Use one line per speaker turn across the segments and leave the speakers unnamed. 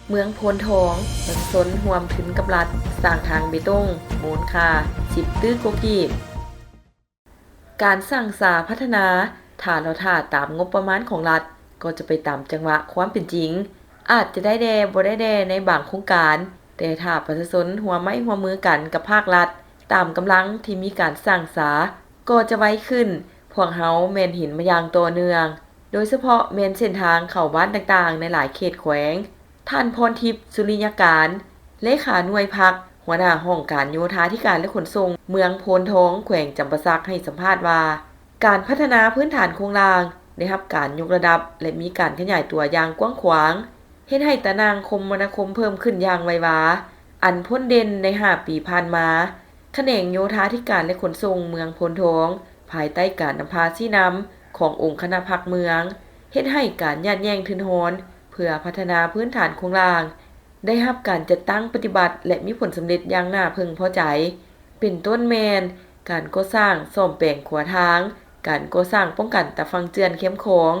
เมืองโพนทองเมืองซนห่วมถึงกับรัฐสร้างทางเบตงมูลค่า10ตื้อโกกีบการสร้างสาพัฒนาถ้าเราท่าตามงบประมาณของรัฐก็จะไปตามจังหวะความเป็นจริงอาจจะได้แด่บ่ได้แด่ในบางโครงการแต่ถ้าประชาชนหัวไม้หัวมือกันกับภาครัฐตามกำลังที่มีการสร้างสาก็จะไว้ขึ้นพวกเฮาแม่นเห็นมาอย่างต่อเนื่องโดยเฉพาะแม่นเส้นทางเข้าบ้านต่างๆในหลายเขตแขวงท่านพรทิพย์สุริยการเลขาหน่วยพักหัวหน้าห้องการโยธาธิการและขนส่งเมืองโพนทองแขวงจำปาสักให้สัมภาษณ์ว่าการพัฒนาพื้นฐานโครงสร้างได้รับการยกระดับและมีการขยายตัวอย่างกว้างขวางเฮ็ดให้ตารางคมนาคมเพิ่มขึ้นอย่างไววาอันพ้นเด่นใน5 ปีผ่านมาแขนงโยธาธิการและขนส่งเมืองโพนทองภายใต้การนำพาชี้นำขององค์คณะพักเมืองเฮ็ดให้การยัดแย่งทุนโหนเพื่อพัฒนาพื้นฐานโครงสร้างได้รับการจัดตั้งปฏิบัติและมีผลสำเร็จอย่างน่าพึงพอใจเป็นต้นแมนการก่อสร้างซ่อมแปลงขัวทางการก่อสร้างป้องกันตะฟังเจือนเข้มโขง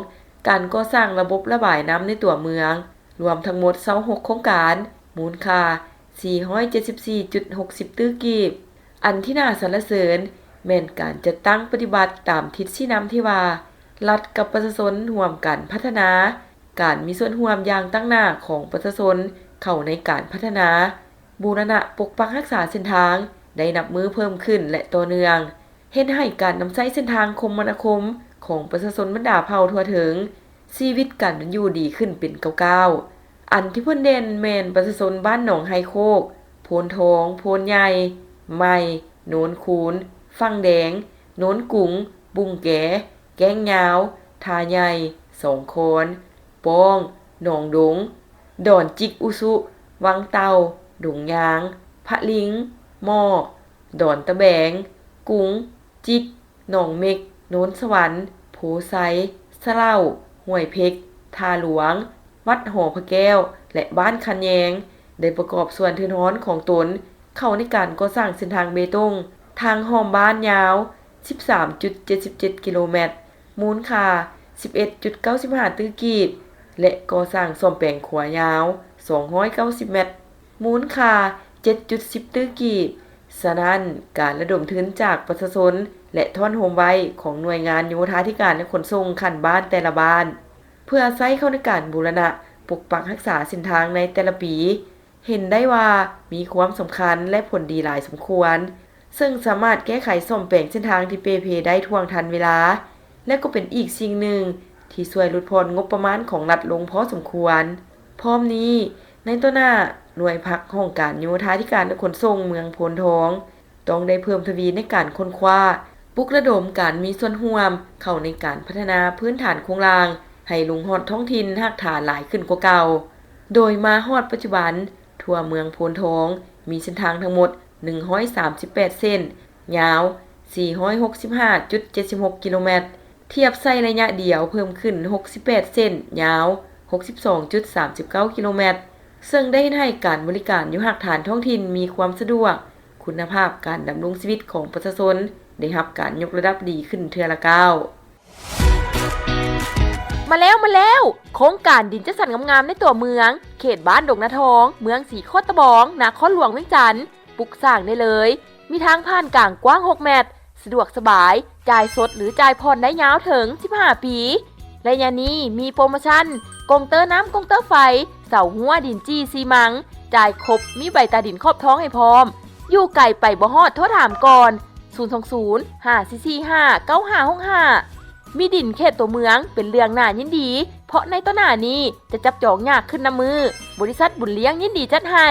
การก่อสร้างระบบระบายน้ำในตัวเมืองรวมทั้งหมด26โครงการมูลค่า 474.60 ตื้อกีบอันที่น่าสรรเสริญแม่นการจัดตั้งปฏิบัติตามทิศชี้นำที่ว่ารัฐกับประชาชนร่วมกันพัฒนาการมีส่วนร่วมอย่างตั้งหน้าของประชาชนเข้าในการพัฒนาบูรณะปกปักรักษาเส้นทางได้นับมือเพิ่มขึ้นและต่อเนื่องเฮ็ดให้การนำใช้เส้นทางคมนาคมของประชาชนบรรดาเผ่าทั่วถึงชีวิตการอยู่ดีขึ้นเป็นก้าวๆอันที่เพิ่นเด่นแม่นประชาชนบ้านหนองไฮโคกโพนทองโพนใหญ่ใหม่โนนคูนฟังแดงโนนกุ๋งบุงแกแก้งยาวทาใหญ่สองโคนป้องหนองดงดอนจิกอุสุวังเตาดงยางพะลิงหม้อดอนตะแบงกุ้งจิกหนองเม็กโน้นสวรรค์โพไซสะเล่าห้วยเพกทาหลวงวัดหอพระแก้วและบ้านคันแยงได้ประกอบส่วนทืนฮ้อนของตนเข้าในการก่อสร้างเส้นทางเบตงทางห้อมบ้านยาว 13.77 กิโลเมตรมูลค่า 11.95 ตื้อกีบและก่อสร้างซ่อมแปลงขัวยาว290 เมตรมูลค่า 7.10 ตื้อกีบฉะนั้นการระดมทุนจากประชาชนและท่อนโฮมไว้ของหน่วยงานโยธาธิการและขนส่งขั้นบ้านแต่ละบ้านเพื่อใช้เข้าในการบูรณะปกปักรักษาเส้นทางในแต่ละปีเห็นได้ว่ามีความสำคัญและผลดีหลายสมควรซึ่งสามารถแก้ไขซ่อมแปลงเส้นทางที่เปเพได้ท่วงทันเวลาและก็เป็นอีกสิ่งหนึ่งที่ช่วยลดพรงบประมาณของรัฐลงพอสมควรพร้อมนี้ในต้นหน้าหน่วยพักห้องการโยธาธิการและขนส่งเมืองโพนทองต้องได้เพิ่มทวีในการค้นคว้าปลุกระดมการมีส่วนร่วมเข้าในการพัฒนาพื้นฐานโครงสร้างให้ลุงฮอดท้องถิ่นหักฐานหลายขึ้นกว่าเก่าโดยมาฮอดปัจจุบันทั่วเมืองโพนทองมีเส้นทางทั้งหมด138เส้นยาว 465.76 กิโลเมตรเทียบใส่ระยะเดียวเพิ่มขึ้น68เส้นยาว 62.39 กิโลเมตรซึ่งได้ให้การบริการอยู่หักฐานท้องถิ่นมีความสะดวกคุณภาพการดำรงชีวิตของประชาชนได้รับการยกระดับดีขึ้นเทื่อละก้าวมาแล้วโครงการดินจัดสรรงามๆในตัวเมืองเขตบ้านดงนาทองเมืองสีโคตะบองนครหลวงเวียงจันทน์ปลูกสร้างได้เลยมีทางผ่านกลางกว้าง6เมตรสะดวกสบายจ่ายสดหรือจ่ายผ่อนได้ยาวถึง15ปีและยานี้มีโปรโมชั่นกงเตอร์น้ำกงเตอร์ไฟเสาหัวดินจี้ซีมังจ่ายครบมีใบตาดินครอบท้องให้พร้อมอยู่ไกลไปบ่ฮอดโทรถามก่อน020-544-9565มีดินเขตตัวเมืองเป็นเรื่องน่ายินดีเพราะในต้นหน้านี้จะจับจองยากขึ้นน้ำมือบริษัทบุญเลี้ยงยินดีจัดให้